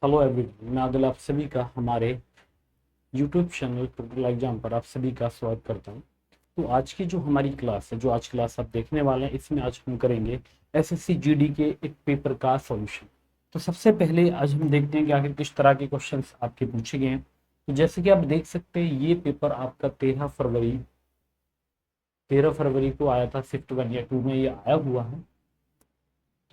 Hello everyone, मैं आदिल आप सभी का हमारे यूट्यूब चैनल टोटल एग्जाम पर आप सभी का स्वागत करता हूं। तो आज की जो हमारी क्लास है, जो आज क्लास आप देखने वाले हैं, इसमें आज हम करेंगे एसएससी जीडी के एक पेपर का सॉल्यूशन। तो सबसे पहले आज हम देखते हैं कि आखिर किस तरह के क्वेश्चंस आपके पूछे गए हैं। तो जैसे कि आप देख सकते हैं, ये पेपर आपका 13 फरवरी को आया था। शिफ्ट 1 या 2 में ये आया हुआ है।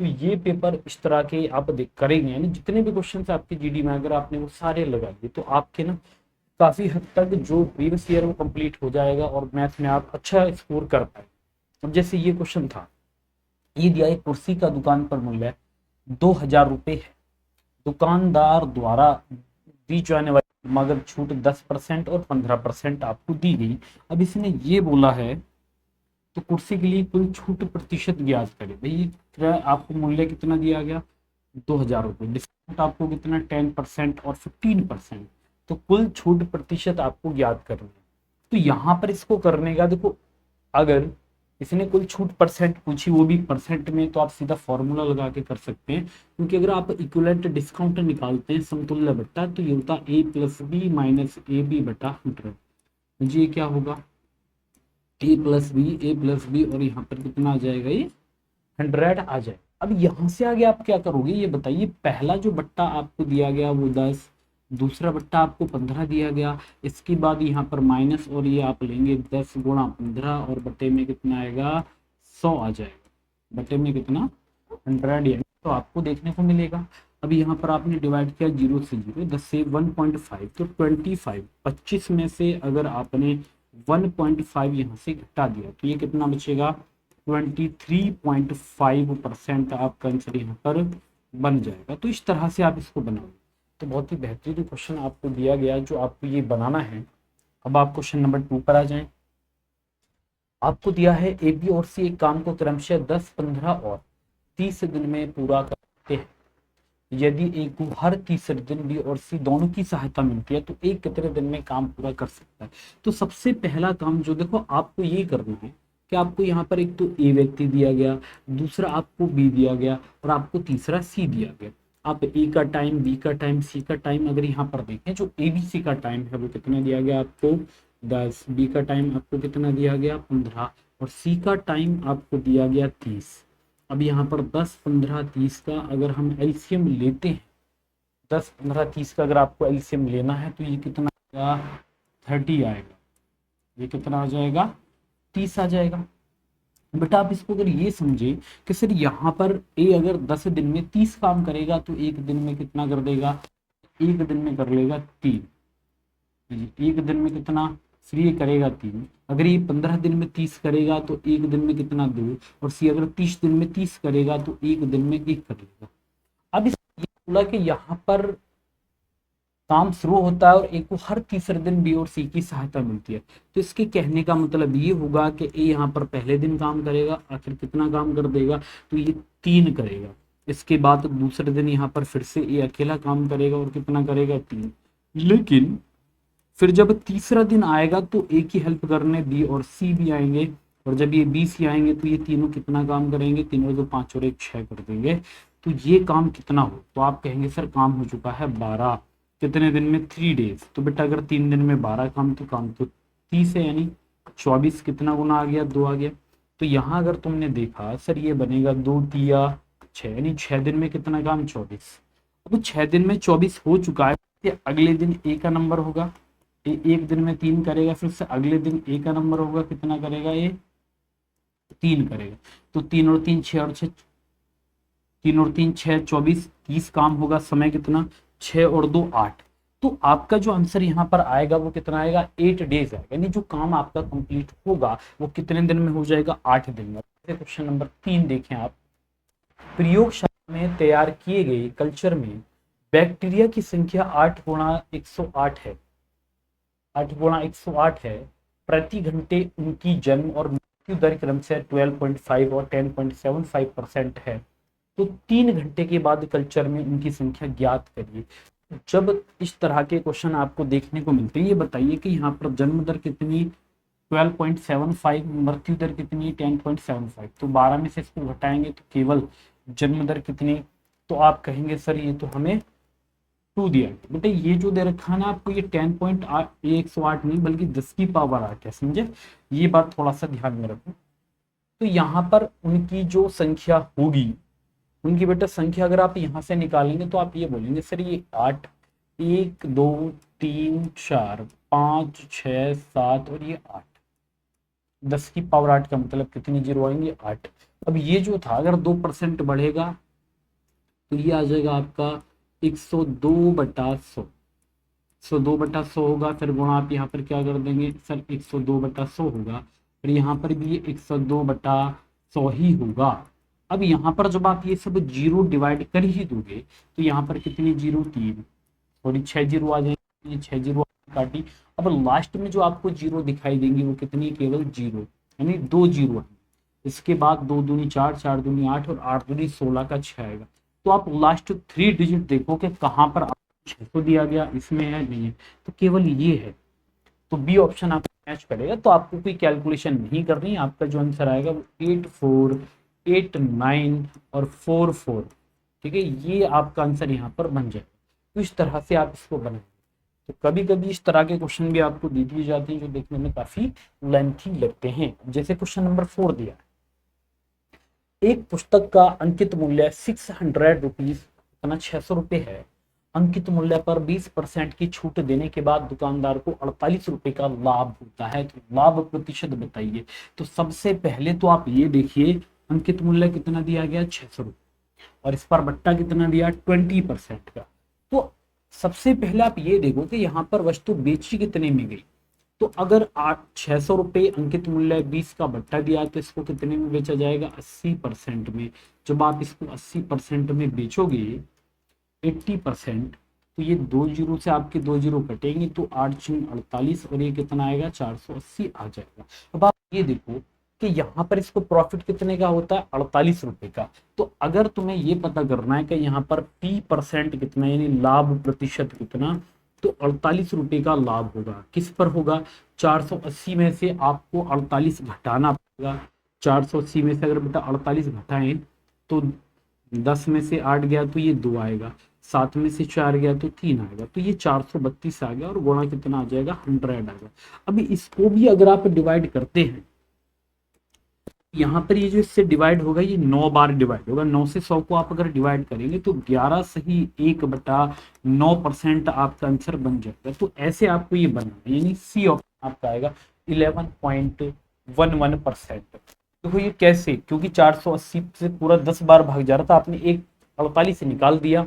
तो ये पेपर इस तरह के आप करेंगे, यानी जितने भी क्वेश्चन आपके जीडी में अगर आपने वो सारे लगा दिए तो आपके ना काफी हद तक जो प्रीवियस ईयर वो कंप्लीट हो जाएगा और मैथ में आप अच्छा स्कोर कर पाए। अब जैसे ये क्वेश्चन था, ये दिया है कुर्सी का दुकान पर मूल्य 2,000 रुपये है। दुकानदार द्वारा दी जाने वाली मगर छूट 10% और 15% आपको दी गई। अब इसने ये बोला है, तो कुर्सी के लिए कुल छूट प्रतिशत ज्ञात करें। भाई आपको मूल्य कितना दिया गया, 2,000 रुपये। डिस्काउंट आपको कितना, 10% और 15%। तो कुल छूट प्रतिशत आपको ज्ञात करना है। तो यहाँ पर इसको करने का देखो, अगर इसने कुल छूट परसेंट पूछी, वो भी परसेंट में, तो आप सीधा फॉर्मूला लगा के कर सकते हैं। क्योंकि अगर आप इक्विवेलेंट डिस्काउंट निकालते हैं समतुल्य बट्टा, तो ये होता A plus B minus A B बटा 100। ये क्या होगा, ए प्लस बी और यहाँ पर कितना आ जाएगा, ये 100 आ जाए। अब यहाँ से आगे आप क्या करोगे ये बताइए। पहला जो बट्टा आपको दिया गया वो 10, दूसरा बट्टा आपको 15 दिया गया। इसके बाद यहाँ पर माइनस, और ये आप लेंगे 10 गुणा 15 और बट्टे में कितना आएगा, 100 आ जाएगा। बट्टे में कितना, 100, यानी तो आपको देखने को मिलेगा। अब यहाँ पर आपने डिवाइड किया 0 से 0, 10 से 1.5, तो 25 में से अगर आपने 1.5 यहाँ से घटा दिया तो ये कितना बचेगा, 23.5% आपका आंसर यहाँ पर बन जाएगा। तो इस तरह से आप इसको बनाओगे। तो बहुत ही बेहतरीन क्वेश्चन आपको दिया गया जो आपको ये बनाना है। अब आप क्वेश्चन नंबर 2 पर आ जाएं। आपको दिया है ए बी और सी एक काम को क्रमशः 10, 15 और 30 दिन में पूरा करते हैं। यदि ए को हर तीसरे दिन बी और सी दोनों की सहायता मिलती है तो एक कितने दिन में काम पूरा कर सकता है। तो सबसे पहला काम जो देखो आपको ये करना है कि आपको यहाँ पर एक तो ए व्यक्ति दिया गया, दूसरा आपको बी दिया गया और आपको तीसरा सी दिया गया। आप ए का टाइम, बी का टाइम, सी का टाइम अगर यहाँ पर देखें, जो ए बी सी का टाइम है वो कितना दिया गया आपको, 10, बी का टाइम आपको कितना दिया गया, 15 और सी का टाइम आपको दिया गया 30। अब यहाँ पर 10, 15, 30 का अगर हम एलसीएम लेते हैं, 10, 15, 30 का अगर आपको एलसीएम लेना है तो ये कितना आएगा, 30 आएगा। ये कितना आ जाएगा, 30 आ जाएगा। बेटा आप इसको अगर ये समझे कि सर यहाँ पर ए अगर 10 दिन में 30 काम करेगा तो एक दिन में कितना कर देगा, एक दिन में कर लेगा 3। एक दिन में कितना, फिर ये करेगा 3। अगर ये 15 दिन में 30 करेगा तो एक दिन में कितना, 2। और सी अगर 30 दिन में 30 करेगा तो एक दिन में 1 करेगा। अब इस ये बोला कि यहाँ पर काम शुरू होता है और ए को हर तीसरे दिन बी और सी की सहायता मिलती है। तो इसके कहने का मतलब ये होगा कि ए यहाँ पर पहले दिन काम करेगा, आखिर कितना काम कर देगा, तो ये 3 करेगा। इसके बाद दूसरे दिन यहाँ पर फिर से ए अकेला काम करेगा और कितना करेगा, 3। लेकिन फिर जब तीसरा दिन आएगा तो ए की हेल्प करने बी और सी भी आएंगे, और जब ये बी सी आएंगे तो ये तीनों कितना काम करेंगे, तीनों जो 5 और 1 6 कर देंगे। तो ये काम कितना हो, तो आप कहेंगे सर काम हो चुका है 12। कितने दिन में, 3 डेज। तो बेटा अगर 3 दिन में 12 काम तो 30 है, यानी 24 कितना गुना आ गया, 2 आ गया। तो यहाँ अगर तुमने देखा सर ये बनेगा 2 तिया 6, यानी 6 दिन में कितना काम, 24। अब 6 दिन में 24 हो चुका है, अगले दिन ए का नंबर होगा, एक दिन में 3 करेगा, फिर से अगले दिन ए का नंबर होगा, कितना करेगा, ये 3 करेगा। तो 3 और 3 6 और 6, 3 और 3 6, 24, 30 काम होगा। समय कितना, 6 और 2 8। तो आपका जो आंसर यहाँ पर आएगा वो कितना आएगा, 8 डेज आएगा। यानी जो काम आपका कंप्लीट होगा वो कितने दिन में हो जाएगा, 8 दिन में। क्वेश्चन नंबर 3 देखें आप। प्रयोगशाला में तैयार किए गए कल्चर में बैक्टीरिया की संख्या 8 गुणा 108 है, 8 गुणा 108 है। प्रति घंटे उनकी जन्म और मृत्यु दर क्रमशः 12.5 और 10.75% है। तो 3 घंटे के बाद कल्चर में उनकी संख्या ज्ञात करिए। जब इस तरह के क्वेश्चन आपको देखने को मिलते हैं, ये बताइए कि यहाँ पर जन्म दर कितनी, 12.75, मृत्यु दर कितनी, 10.75। तो 12 में से इसको घटाएंगे तो केवल जन्म दर कितनी, तो आप कहेंगे सर ये तो हमें 2 दिया गया। बेटा ये जो दे रखा है ना आपको, ये 10.8, ये 108 नहीं बल्कि 10 की पावर 8 है, समझे, ये बात थोड़ा सा ध्यान में रखो। तो यहाँ पर उनकी जो संख्या होगी, उनकी बेटा संख्या अगर आप यहाँ से निकालेंगे तो आप ये बोलेंगे सर ये 8, 1 2 3 4 5 6 7 और ये 8, 10 की पावर 8 का मतलब कितनी जीरो आएंगे, 8। अब ये जो था अगर 2% बढ़ेगा तो ये आ जाएगा आपका 102/100, 102/100 होगा। फिर गुणा आप यहाँ पर क्या कर देंगे सर, 102/100 होगा, फिर यहाँ पर भी ये 102/100 ही होगा। अब यहाँ पर जब आप ये सब जीरो डिवाइड कर ही दोगे तो यहाँ पर कितनी जीरो, 3, थोड़ी 6 जीरो आ जाएंगे, ये 6 जीरो काटी। अब लास्ट में जो आपको जीरो दिखाई देंगी वो कितनी, केवल जीरो, यानी 2 जीरो है। इसके बाद 2 दूनी 4, 4 दूनी 8 और 8 दूनी 16 का 6 आएगा। तो आप लास्ट 3 डिजिट देखो कि कहाँ पर 600 दिया गया, इसमें है नहीं है, तो केवल ये है। तो बी ऑप्शन आपको मैच करेगा। तो आपको कोई कैलकुलेशन नहीं करनी, आपका जो आंसर आएगा वो 8 4 8 9 और 4 4, ठीक है, ये आपका आंसर यहाँ पर बन जाएगा। तो इस तरह से आप इसको बनाएं। तो कभी कभी इस तरह के क्वेश्चन भी आपको दे दिए जाते हैं जो देखने में काफी लेंथी लगते हैं। जैसे क्वेश्चन नंबर 4 दिया है, एक पुस्तक का अंकित मूल्य 600 रुपीज, 600 रुपये है। अंकित मूल्य पर 20% की छूट देने के बाद दुकानदार को 48 रुपए का लाभ होता है। तो लाभ प्रतिशत बताइए। तो सबसे पहले तो आप ये देखिए अंकित मूल्य कितना दिया गया, 600 रुपये, और इस पर बट्टा कितना दिया, 20% का। तो सबसे पहले आप ये देखो कि यहाँ पर वस्तु बेची कितने में गई। तो अगर 600 रुपये अंकित मूल्य 20 का बट्टा दिया तो इसको कितने में बेचा जाएगा, 80% में। जब आप इसको 80% में बेचोगे, 80%, तो ये 2 जीरो से आपके 2 जीरो कटेंगे तो 8×48 और ये कितना आएगा, 480 आ जाएगा। अब आप ये देखो कि यहाँ पर इसको प्रॉफिट कितने का होता है, 48 रुपए का। तो अगर तुम्हें ये पता करना है कि यहाँ पर P% कितना, यानी लाभ प्रतिशत कितना, तो 48 रुपए का लाभ होगा। किस पर होगा, 480 में से आपको 48 घटाना पड़ेगा। 480 में से अगर बेटा 48 घटाएं तो 10 में से 8 गया तो ये 2 आएगा, 7 में से 4 गया तो 3 आएगा, तो ये 432 आ गया और गुणा कितना आ जाएगा, 100 आएगा। अभी इसको भी अगर आप डिवाइड करते हैं, यहाँ पर ये जो इससे डिवाइड होगा ये 9 बार डिवाइड होगा। 9 से 100 को आप अगर डिवाइड करेंगे तो 11 सही 1/9% आपका आंसर बन जाएगा। तो ऐसे आपको ये बनना है, यानी सी ऑप्शन आपका आएगा 11.11%। देखो ये कैसे, क्योंकि 480 से पूरा 10 बार भाग जा रहा था, आपने एक 48 से निकाल दिया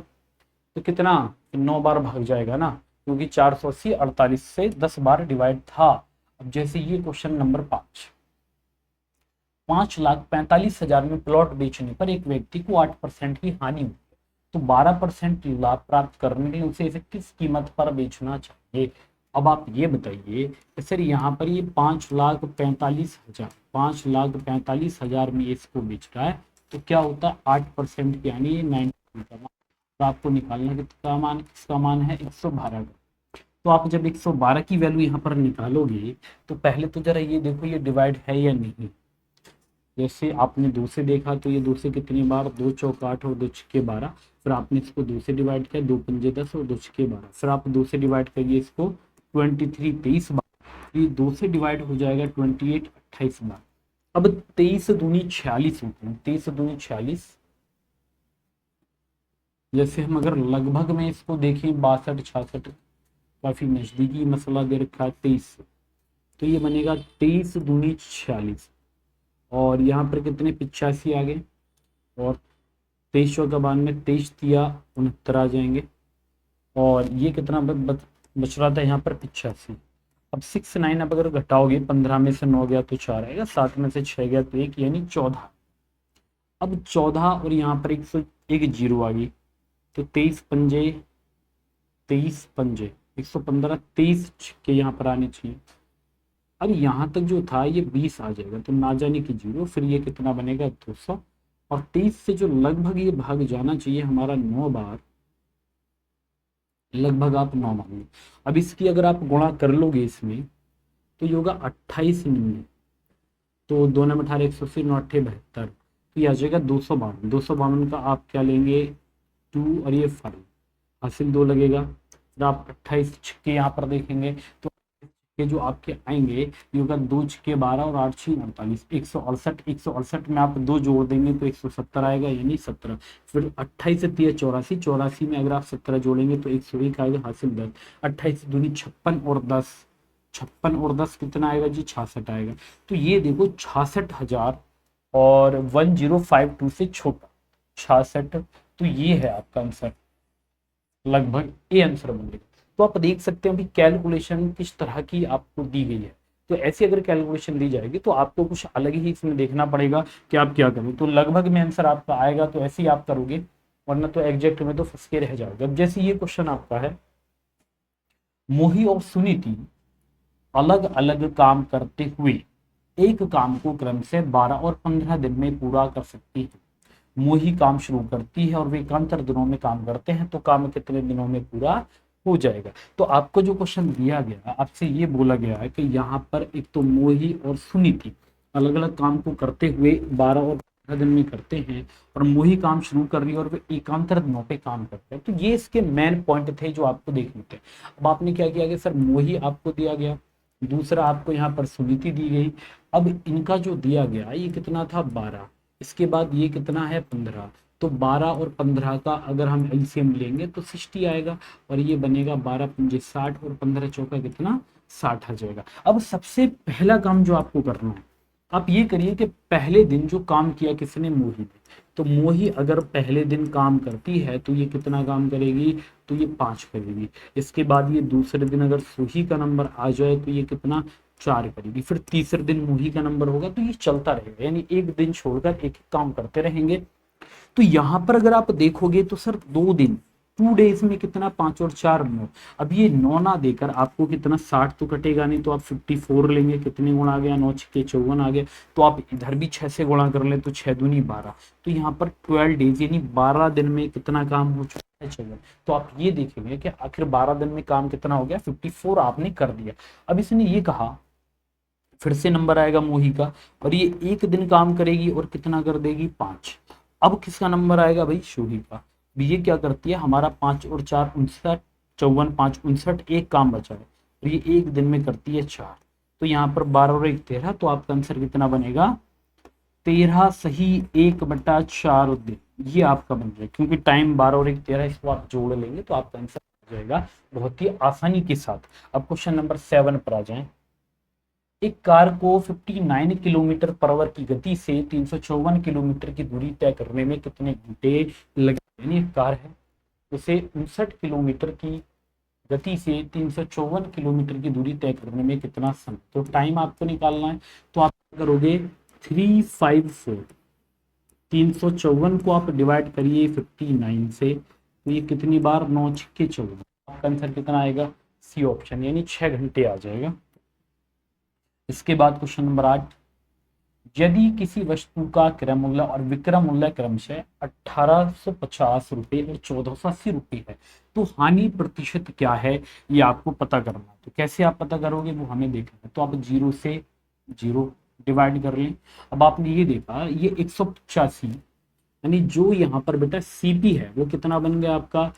तो कितना, 9 बार भाग जाएगा ना, क्योंकि 480 48 से 10 बार डिवाइड था। अब जैसे ये क्वेश्चन नंबर 5,45,000 में प्लॉट बेचने पर एक व्यक्ति को 8% की हानि हुई, तो 12% लाभ प्राप्त करने के लिए उसे इसे किस कीमत पर बेचना चाहिए। अब आप ये बताइए कि सर यहाँ पर ये 5,45,000 में इसको बेच रहा है, तो क्या होता है 8% यानी ये 90 का मान। तो आपको निकालना किसका मान, किसका मान है, 112 का। तो आप जब 112 की वैल्यू यहाँ पर निकालोगे तो पहले तो जरा ये देखो ये डिवाइड है या नहीं। जैसे आपने 2 से देखा तो ये 2 से कितनी बार, 2 चौक 8 और 2 छक्के 12। फिर आपने इसको 2 से डिवाइड किया, 2 पंजे 10 और 2 छक्के 12। फिर आप 2 से डिवाइड करिए इसको 23 23 बार, ये 2 से डिवाइड हो जाएगा 28 28 बार। अब 23 दूनी 46 होते हैं, 23 दूनी 46। जैसे हम अगर लगभग में इसको देखें 62 66, काफी नजदीकी मसला दे रखा है 23, तो ये बनेगा 23 दूनी 46 और यहाँ पर कितने 85 आ गए, और 23 चौका 92, 23 तिया 69 आ जाएंगे, और ये कितना बच रहा था यहाँ पर 85। अब 6 9 अब अगर घटाओगे, 15 में से 9 गया तो 4 आएगा, 7 में से 6 गया तो 1, यानी 14। अब 14 और यहाँ पर 101 जीरो आ गई, तो 23 पंजे 115, 23 के यहाँ पर आने चाहिए। अब यहाँ तक जो था ये 20 आ जाएगा, तो ना जाने की जीरो, फिर ये कितना बनेगा 200, और 23 से जो लगभग ये भाग जाना चाहिए हमारा 9 बार, लगभग आप 9 मानिए। अब इसकी अगर आप गुणा कर लोगे इसमें तो ये होगा 28 9, तो 2 9 18 180 9 8 72, तो ये आ जाएगा 252। 252 का आप क्या लेंगे 2 और ये 5, हासिल 2 लगेगा। फिर आप 28 छक्के यहाँ पर देखेंगे तो ये जो आपके आएंगे ये होगा 2 छक्के 12 और 8 6 48, 168। 168 में आप 2 जोड़ देंगे तो 170 आएगा, यानी 17। फिर 28 से 3 84, 84 में अगर आप 17 जोड़ेंगे तो 101 आएगा, हासिल 10। 28 दूनी 56 और 10, 56 और 10 कितना आएगा जी, 66 आएगा। तो ये देखो 66,000 और 1052 से छोटा 66, तो ये है आपका आंसर, लगभग ये आंसर बनेगा। तो आप देख सकते हैं अभी कैलकुलेशन किस तरह की आपको दी गई है। तो ऐसी अगर कैलकुलेशन दी जाएगी तो आपको कुछ अलग ही इसमें देखना पड़ेगा कि आप क्या करें। तो लगभग में आंसर आपका आएगा तो ऐसे ही आप करोगे, वरना तो एग्जैक्ट में तो फंस के रह जाओगे। अब जैसे ये क्वेश्चन आपका है, मोही और सुनीति अलग अलग काम करते हुए एक काम को क्रम से 12 और 15 दिन में पूरा कर सकती है। मोही काम शुरू करती है और वे एकांतर दिनों में काम करते हैं, तो काम कितने दिनों में पूरा हो जाएगा। तो आपको जो क्वेश्चन दिया गया, आपसे ये बोला गया है कि यहाँ पर एक तो मोही और सुनीति अलग अलग काम को करते हुए 12 और 15 दिन में करते हैं, और मोही काम शुरू कर रही है और वे एकांतर दिनों पे काम करते हैं। तो ये इसके मेन पॉइंट थे जो आपको देखने थे। अब आपने क्या किया कि सर मोही आपको दिया गया, दूसरा आपको यहाँ पर सुनीति दी गई। अब इनका जो दिया गया ये कितना था, 12, इसके बाद ये कितना है, 15। तो 12 और 15 का अगर हम एलसीएम लेंगे तो 60 आएगा, और ये बनेगा 12 पंजे 60 और 15 चौका कितना, 60 आ जाएगा। अब सबसे पहला काम जो आपको करना है, आप ये करिए कि पहले दिन जो काम किया किसने, मोही ने। तो मोही अगर पहले दिन काम करती है तो ये कितना काम करेगी, तो ये 5 करेगी। इसके बाद ये दूसरे दिन अगर सूही का नंबर आ जाए तो ये कितना, 4 करेगी। फिर तीसरे दिन मोही का नंबर होगा, तो ये चलता रहेगा, यानी एक दिन छोड़कर एक एक काम करते रहेंगे। तो यहां पर अगर आप देखोगे तो सर 2 दिन, 2 डेज में कितना, 5 और 4 9। अब ये 9 ना देकर आपको कितना, 60 तो कटेगा नहीं, तो आप 54 लेंगे, कितने गुणा आ गया, 9 छक्के 54 आ गया। तो आप इधर भी 6 से गुणा कर ले तो 6 दूनी 12। तो यहाँ पर 12 डेज यानी 12 दिन में कितना काम हो चुका है, 54। तो आप ये देखेंगे कि आखिर 12 दिन में काम कितना हो गया, 54 आपने कर दिया। अब इसने ये कहा, फिर से नंबर आएगा मोही का, और ये एक दिन काम करेगी और कितना कर देगी, 5। अब किसका नंबर आएगा भाई, शूही का। ये क्या करती है, हमारा 5 और 4 59, 54 5 59, एक काम बचा है, और ये एक दिन में करती है 4। तो यहाँ पर 12 और 1 13, तो आपका आंसर कितना बनेगा, 13 सही 1/4 दिन। ये आपका बन जाएगा, क्योंकि टाइम 12 और 1 13, इसको आप जोड़ लेंगे तो आपका आंसर हो जाएगा बहुत ही आसानी के साथ। अब क्वेश्चन नंबर 7 पर आ जाए। एक कार को 59 किलोमीटर पर आवर की गति से 354 किलोमीटर की दूरी तय करने में कितने घंटे लगे। यानी एक कार है, उसे 59 किलोमीटर की गति से 354 किलोमीटर की दूरी तय करने में कितना समय, तो टाइम आपको निकालना है। तो आप करोगे 354, 354 को आप डिवाइड करिए 59 से, तो ये कितनी बार, 9 छक्के 14, आपका आंसर कितना आएगा, सी ऑप्शन, यानी 6 घंटे आ जाएगा। इसके बाद क्वेश्चन नंबर 8, यदि किसी वस्तु का क्रय मूल्य और विक्रय मूल्य क्रमशः 1850 रुपए और 1480 रुपए है, तो हानि प्रतिशत क्या है, ये आपको पता करना है। तो कैसे आप पता करोगे वो हमें देखना है। तो आप 0 से 0 डिवाइड कर लें। अब आपने ये देखा, ये 185, यानी जो यहाँ पर बेटा सीपी है वो कितना बन गया आपका,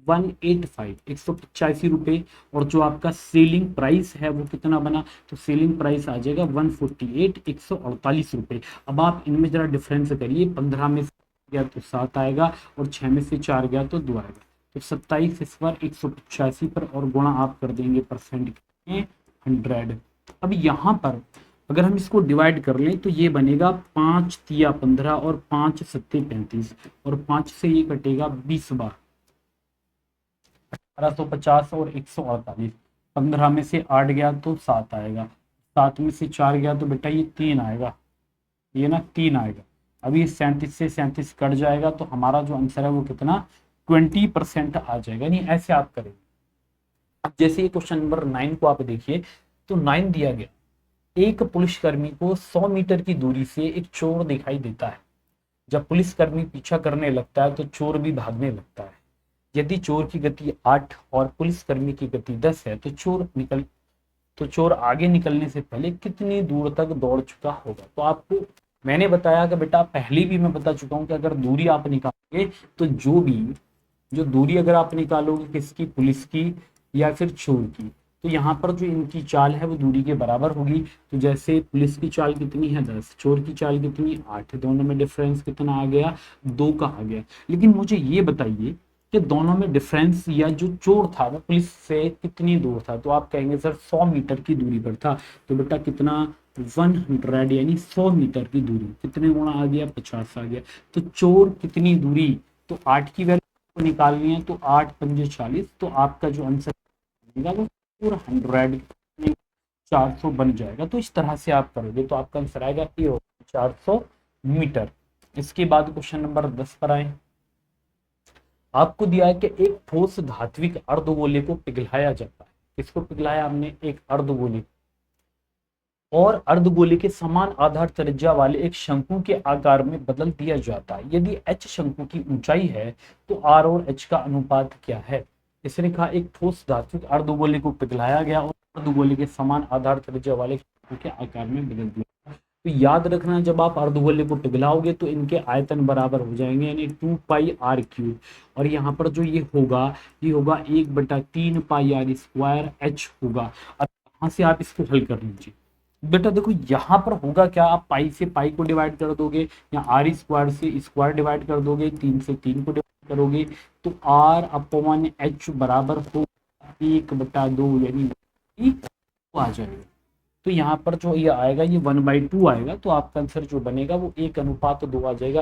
185, 185 रुपए, और जो आपका सेलिंग प्राइस है वो कितना बना, तो सेलिंग प्राइस आ जाएगा 148, 148 रुपए। अब आप इनमें जरा डिफरेंस करिए, 15 में से गया तो 7 आएगा, और 6 में से 4 गया तो 2 आएगा। तो 27 इस बार 185 पर, और गुणा आप कर देंगे परसेंट 100। अब यहाँ पर अगर हम इसको डिवाइड कर लें तो ये बनेगा 5 तिया 15 और 5 सत्ते 35, और 5 से ये कटेगा 20 बार, 1850 और 148। 15 में से 8 गया तो 7 आएगा, 7 में से 4 गया तो बेटा ये 3 आएगा, ये ना 3 आएगा। अभी 37 से 37 कट जाएगा, तो हमारा जो आंसर है वो कितना, 20% आ जाएगा। नहीं, ऐसे आप करेंगे। अब जैसे ये क्वेश्चन नंबर 9 को आप देखिए, तो 9 दिया गया, एक पुलिसकर्मी को 100 मीटर की दूरी से एक चोर दिखाई देता है। जब पुलिसकर्मी पीछा करने लगता है तो चोर भी भागने लगता है। यदि चोर की गति 8 और पुलिसकर्मी की गति 10 है, तो चोर आगे निकलने से पहले कितनी दूर तक दौड़ चुका होगा। तो आपको मैंने बताया कि बेटा, पहले भी मैं बता चुका हूं कि अगर दूरी आप निकालोगे तो जो भी जो दूरी अगर आप निकालोगे किसकी, पुलिस की या फिर चोर की, तो यहाँ पर जो इनकी चाल है वो दूरी के बराबर होगी। तो जैसे पुलिस की चाल कितनी है 10, चोर की चाल कितनी 8, दोनों में डिफरेंस कितना आ गया 2 का आ गया। लेकिन मुझे ये बताइए कि दोनों में डिफरेंस, या जो चोर था वो पुलिस से कितनी दूर था, तो आप कहेंगे सर 100 मीटर की दूरी पर था। तो बेटा कितना 100 यानी 100 मीटर की दूरी, कितने गुना आ गया 50 आ गया। तो चोर कितनी दूरी, तो 8 की वैल्यू निकालनी है, तो 8 पंजे 40, तो आपका जो आंसर बनेगा वो 400 400 बन जाएगा। तो इस तरह से आप करोगे तो आपका आंसर आएगा ए 400 मीटर। इसके बाद क्वेश्चन नंबर 10 पर आए। आपको दिया है कि एक ठोस धात्विक अर्धगोले को पिघलाया जाता है। किसको पिघलाया हमने, एक अर्धगोले, और अर्धगोले के समान आधार त्रिज्या वाले एक शंकु के आकार में बदल दिया जाता है। यदि h शंकु की ऊंचाई है तो r और h का अनुपात क्या है। इसने कहा एक ठोस धात्विक अर्धगोले को पिघलाया गया और अर्धगोले के समान आधार त्रिज्या वाले शंकु के आकार में बदल दिया। तो याद रखना, जब आप अर्धगोले को पिघलाओगे तो इनके आयतन बराबर हो जाएंगे, यानी 2 पाई आर क्यूब, और यहाँ पर जो ये होगा 1/3 पाई आर स्क्वायर एच होगा। अब यहाँ से आप इसको हल कर लीजिए। बेटा देखो यहाँ पर होगा क्या, आप पाई से पाई को डिवाइड कर दोगे, या आर स्क्वायर से स्क्वायर डिवाइड कर दोगे, 3 से 3 को डिवाइड करोगे, तो आर अपॉन एच बराबर हो 1/2, यानी आ जाएगा। तो यहाँ पर जो ये आएगा ये 1/2 आएगा, तो आपका आंसर जो बनेगा वो 1:2 आ जाएगा।